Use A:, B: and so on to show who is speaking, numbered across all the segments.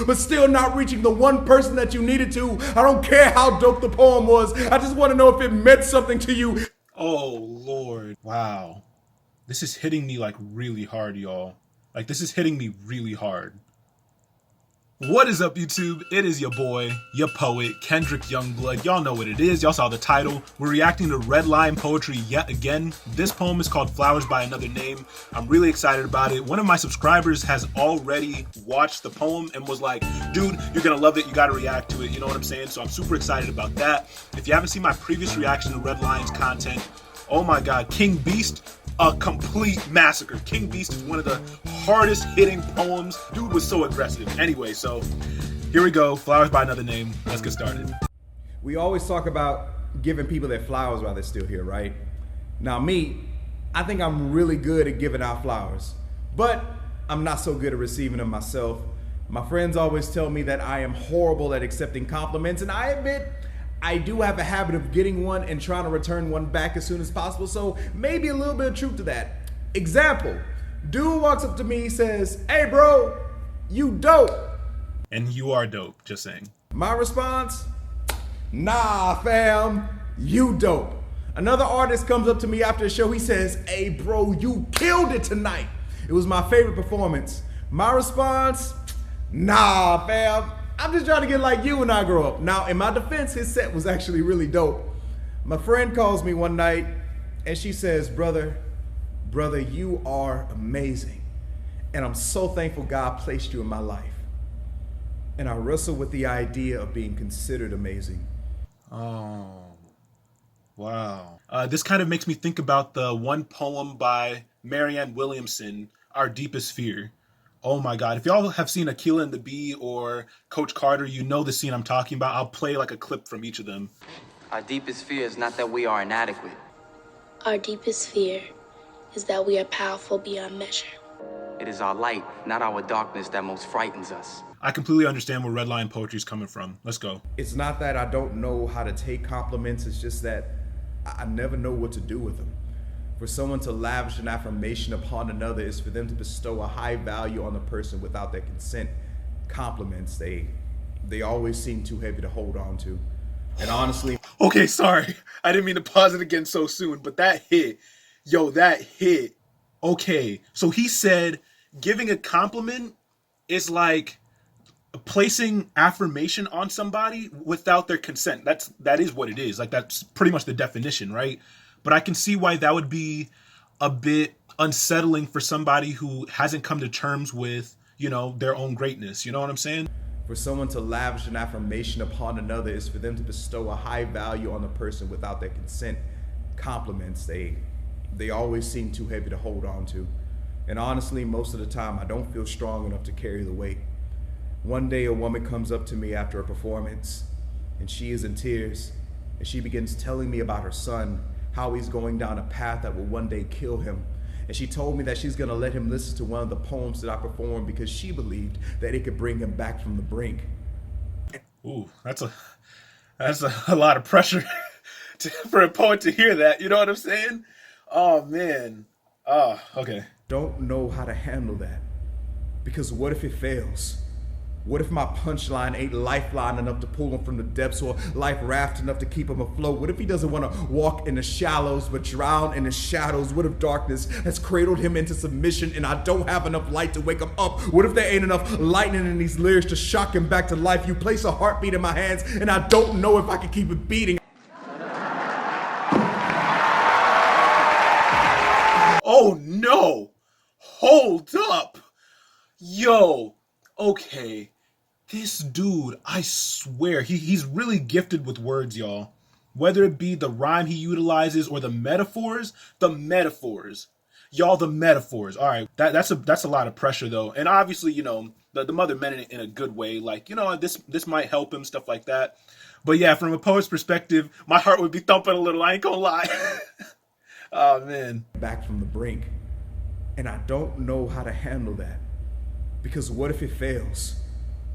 A: but still not reaching the one person that you needed to. I don't care how dope the poem was. I just want to know if it meant something to you.
B: Oh, Lord. Wow. This is hitting me like really hard, y'all. Like, this is hitting me really hard. What is up, YouTube? It is your boy, your poet, Kendrick Youngblood. Y'all know what it is. Y'all saw the title. We're reacting to Red Line poetry yet again. This poem is called Flowers by Another Name. I'm really excited about it. One of my subscribers has already watched the poem and was like, dude, you're gonna love it. You gotta react to it. You know what I'm saying? So I'm super excited about that. If you haven't seen my previous reaction to Red Line's content, oh my God, King Beast, a complete massacre. King Beast is one of the hardest hitting poems. Dude was so aggressive. Anyway, so here we go. Flowers by Another Name. Let's get started.
A: We always talk about giving people their flowers while they're still here, right? Now me, I think I'm really good at giving out flowers, but I'm not so good at receiving them myself. My friends always tell me that I am horrible at accepting compliments, and I admit I do have a habit of getting one and trying to return one back as soon as possible, so maybe a little bit of truth to that. Example, dude walks up to me, says, "Hey bro, you dope."
B: And you are dope, just saying.
A: My response, "Nah fam, you dope." Another artist comes up to me after the show, he says, "Hey bro, you killed it tonight. It was my favorite performance." My response, "Nah fam, I'm just trying to get like you when I grow up." Now, in my defense, his set was actually really dope. My friend calls me one night and she says, brother, you are amazing. And I'm so thankful God placed you in my life. And I wrestle with the idea of being considered amazing.
B: Oh, wow. This kind of makes me think about the one poem by Marianne Williamson, Our Deepest Fear. Oh my God. If y'all have seen Akeelah and the Bee or Coach Carter, you know the scene I'm talking about. I'll play like a clip from each of them.
C: Our deepest fear is not that we are inadequate.
D: Our deepest fear is that we are powerful beyond measure.
C: It is our light, not our darkness, that most frightens us.
B: I completely understand where Red Line poetry is coming from. Let's go.
A: It's not that I don't know how to take compliments. It's just that I never know what to do with them. For someone to lavish an affirmation upon another is for them to bestow a high value on the person without their consent. Compliments, they always seem too heavy to hold on to. And honestly...
B: Okay, sorry. I didn't mean to pause it again so soon, but that hit. Yo, that hit. Okay, so he said giving a compliment is like placing affirmation on somebody without their consent. That is what it is. Like, that's pretty much the definition, right? But I can see why that would be a bit unsettling for somebody who hasn't come to terms with, you know, their own greatness. You know what I'm saying?
A: For someone to lavish an affirmation upon another is for them to bestow a high value on the person without their consent. Compliments, they always seem too heavy to hold on to. And honestly, most of the time, I don't feel strong enough to carry the weight. One day, a woman comes up to me after a performance, and she is in tears, and she begins telling me about her son, how he's going down a path that will one day kill him. And she told me that she's gonna let him listen to one of the poems that I performed because she believed that it could bring him back from the brink.
B: Ooh, that's a lot of pressure for a poet to hear that. You know what I'm saying? Oh man. Oh, okay.
A: Don't know how to handle that. Because what if it fails? What if my punchline ain't lifeline enough to pull him from the depths, or life raft enough to keep him afloat? What if he doesn't want to walk in the shallows but drown in the shadows? What if darkness has cradled him into submission and I don't have enough light to wake him up? What if there ain't enough lightning in these lyrics to shock him back to life? You place a heartbeat in my hands and I don't know if I can keep it beating.
B: Oh no! Hold up! Yo! Okay. This dude, I swear, he's really gifted with words, y'all. Whether it be the rhyme he utilizes or the metaphors. Y'all, the metaphors. All right, that's a lot of pressure, though. And obviously, you know, the mother meant it in a good way. Like, you know, this might help him, stuff like that. But yeah, from a poet's perspective, my heart would be thumping a little. I ain't gonna lie. Oh, man.
A: Back from the brink. And I don't know how to handle that. Because what if it fails?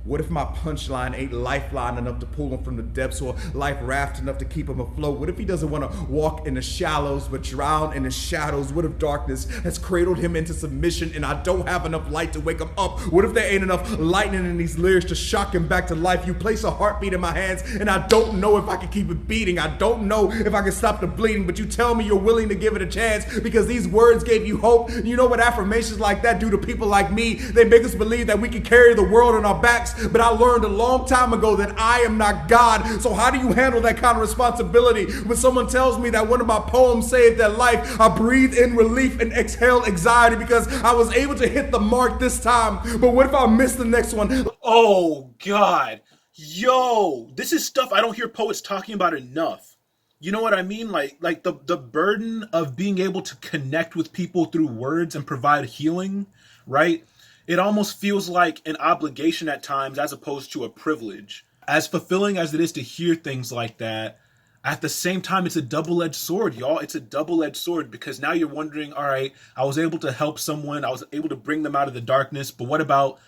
A: What if my punchline ain't lifeline enough to pull him from the depths, or life raft enough to keep him afloat? What if he doesn't want to walk in the shallows but drown in the shadows? What if darkness has cradled him into submission and I don't have enough light to wake him up? What if there ain't enough lightning in these lyrics to shock him back to life? You place a heartbeat in my hands and I don't know if I can keep it beating. I don't know if I can stop the bleeding, but you tell me you're willing to give it a chance because these words gave you hope. You know what affirmations like that do to people like me? They make us believe that we can carry the world on our backs. But I learned a long time ago that I am not God. So how do you handle that kind of responsibility when someone tells me that one of my poems saved their life? I breathe in relief and exhale anxiety because I was able to hit the mark this time. But what if I miss the next one?
B: Oh God, yo, this is stuff I don't hear poets talking about enough. You know what I mean? Like the burden of being able to connect with people through words and provide healing, right? It almost feels like an obligation at times as opposed to a privilege. As fulfilling as it is to hear things like that, at the same time, it's a double-edged sword, y'all. It's a double-edged sword because now you're wondering, all right, I was able to help someone. I was able to bring them out of the darkness. But what about,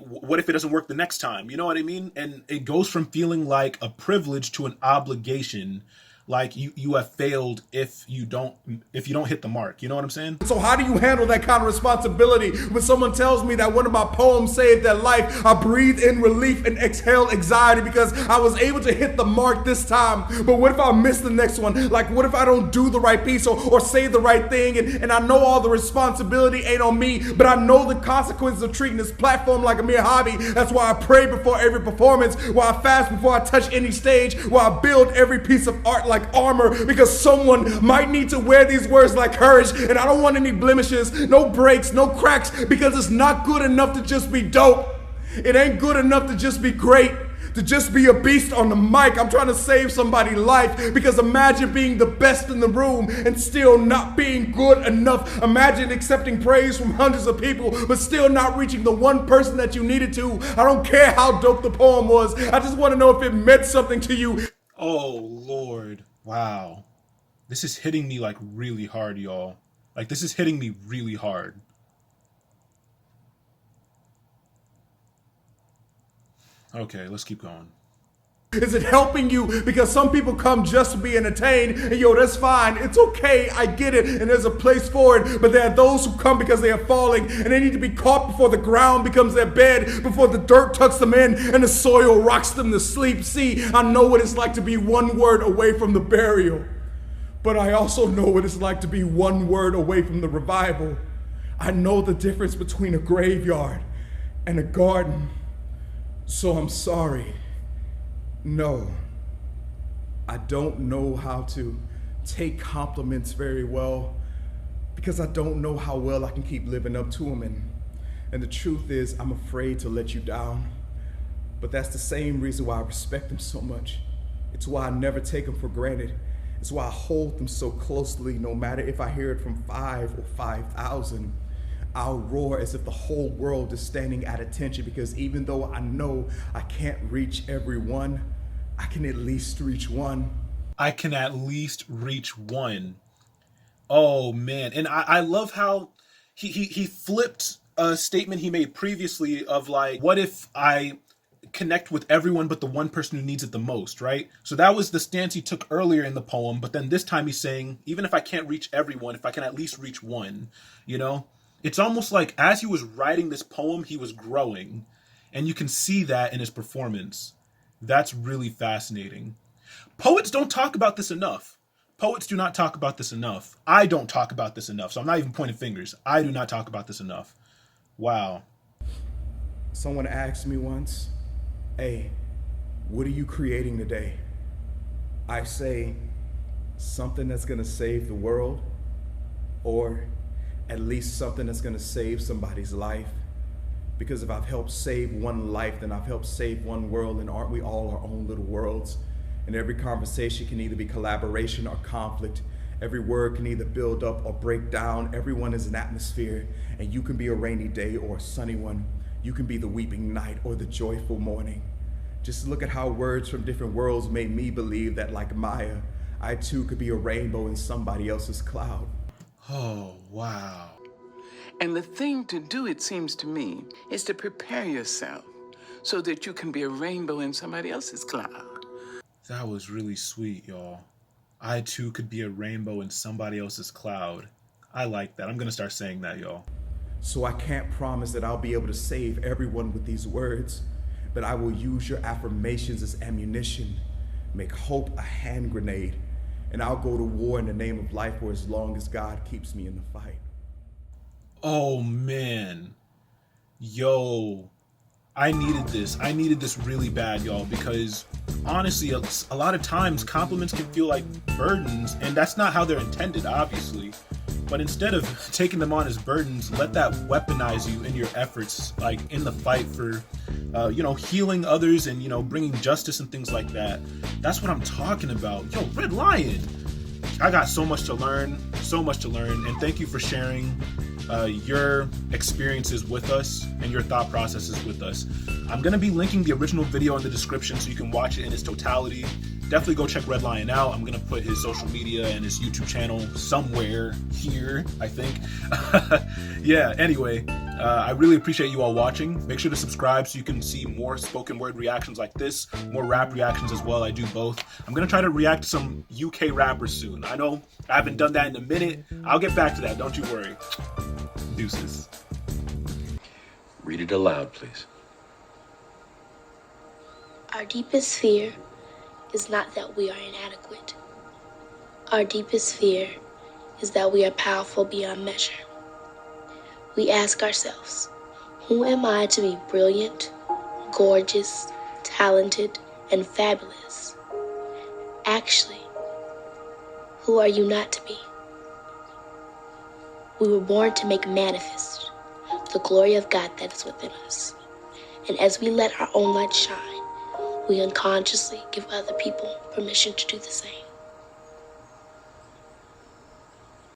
B: what if it doesn't work the next time? You know what I mean? And it goes from feeling like a privilege to an obligation. Like you have failed if you don't hit the mark. You know what I'm saying?
A: So how do you handle that kind of responsibility when someone tells me that one of my poems saved their life? I breathe in relief and exhale anxiety because I was able to hit the mark this time. But what if I miss the next one? Like what if I don't do the right piece or say the right thing? And I know all the responsibility ain't on me, but I know the consequences of treating this platform like a mere hobby. That's why I pray before every performance, why I fast before I touch any stage, why I build every piece of art like armor, because someone might need to wear these words like courage. And I don't want any blemishes, no breaks, no cracks, because it's not good enough to just be dope. It ain't good enough to just be great, to just be a beast on the mic. I'm trying to save somebody's life, because imagine being the best in the room and still not being good enough. Imagine accepting praise from hundreds of people but still not reaching the one person that you needed to. I don't care how dope the poem was, I just want to know if it meant something to you.
B: Oh Lord, wow. This is hitting me like really hard, y'all. Like this is hitting me really hard. Okay, let's keep going.
A: Is it helping you? Because some people come just to be entertained, and yo, that's fine. It's okay, I get it, and there's a place for it. But there are those who come because they are falling, and they need to be caught before the ground becomes their bed, before the dirt tucks them in, and the soil rocks them to sleep. See, I know what it's like to be one word away from the burial, but I also know what it's like to be one word away from the revival. I know the difference between a graveyard and a garden, so I'm sorry. No, I don't know how to take compliments very well, because I don't know how well I can keep living up to them. And the truth is, I'm afraid to let you down. But that's the same reason why I respect them so much. It's why I never take them for granted. It's why I hold them so closely, no matter if I hear it from 5 or 5,000. I'll roar as if the whole world is standing at attention, because even though I know I can't reach everyone, I can at least reach one.
B: I can at least reach one. Oh man. And I love how he flipped a statement he made previously of like, what if I connect with everyone but the one person who needs it the most, right? So that was the stance he took earlier in the poem, but then this time he's saying, even if I can't reach everyone, if I can at least reach one, you know? It's almost like as he was writing this poem, he was growing, and you can see that in his performance. That's really fascinating. Poets don't talk about this enough. Poets do not talk about this enough. I don't talk about this enough, so I'm not even pointing fingers. I do not talk about this enough. Wow.
A: Someone asked me once, hey, what are you creating today? I say, something that's gonna save the world, or at least something that's gonna save somebody's life. Because if I've helped save one life, then I've helped save one world, and aren't we all our own little worlds? And every conversation can either be collaboration or conflict. Every word can either build up or break down. Everyone is an atmosphere, and you can be a rainy day or a sunny one. You can be the weeping night or the joyful morning. Just look at how words from different worlds made me believe that, like Maya, I too could be a rainbow in somebody else's cloud.
B: Oh, wow.
E: And the thing to do, it seems to me, is to prepare yourself so that you can be a rainbow in somebody else's cloud.
B: That was really sweet, y'all. I too could be a rainbow in somebody else's cloud. I like that. I'm gonna start saying that, y'all.
A: So I can't promise that I'll be able to save everyone with these words, but I will use your affirmations as ammunition, make hope a hand grenade, and I'll go to war in the name of life for as long as God keeps me in the fight.
B: Oh man. Yo, I needed this. I needed this really bad, y'all, because honestly, a lot of times compliments can feel like burdens, and that's not how they're intended, obviously. But instead of taking them on as burdens, let that weaponize you in your efforts, like in the fight for, healing others and, bringing justice and things like that. That's what I'm talking about. Yo, Red Lion, I got so much to learn, and thank you for sharing your experiences with us and your thought processes with us. I'm going to be linking the original video in the description so you can watch it in its totality. Definitely go check Red Lion out. I'm going to put his social media and his YouTube channel somewhere here, I think. Yeah, anyway, I really appreciate you all watching. Make sure to subscribe so you can see more spoken word reactions like this, more rap reactions as well. I do both. I'm going to try to react to some UK rappers soon. I know I haven't done that in a minute. I'll get back to that. Don't you worry. Deuces.
F: Read it aloud, please.
D: Our deepest fear is not that we are inadequate. Our deepest fear is that we are powerful beyond measure. We ask ourselves, who am I to be brilliant, gorgeous, talented, and fabulous? Actually, who are you not to be? We were born to make manifest the glory of God that is within us. And as we let our own light shine, we unconsciously give other people permission to do the same.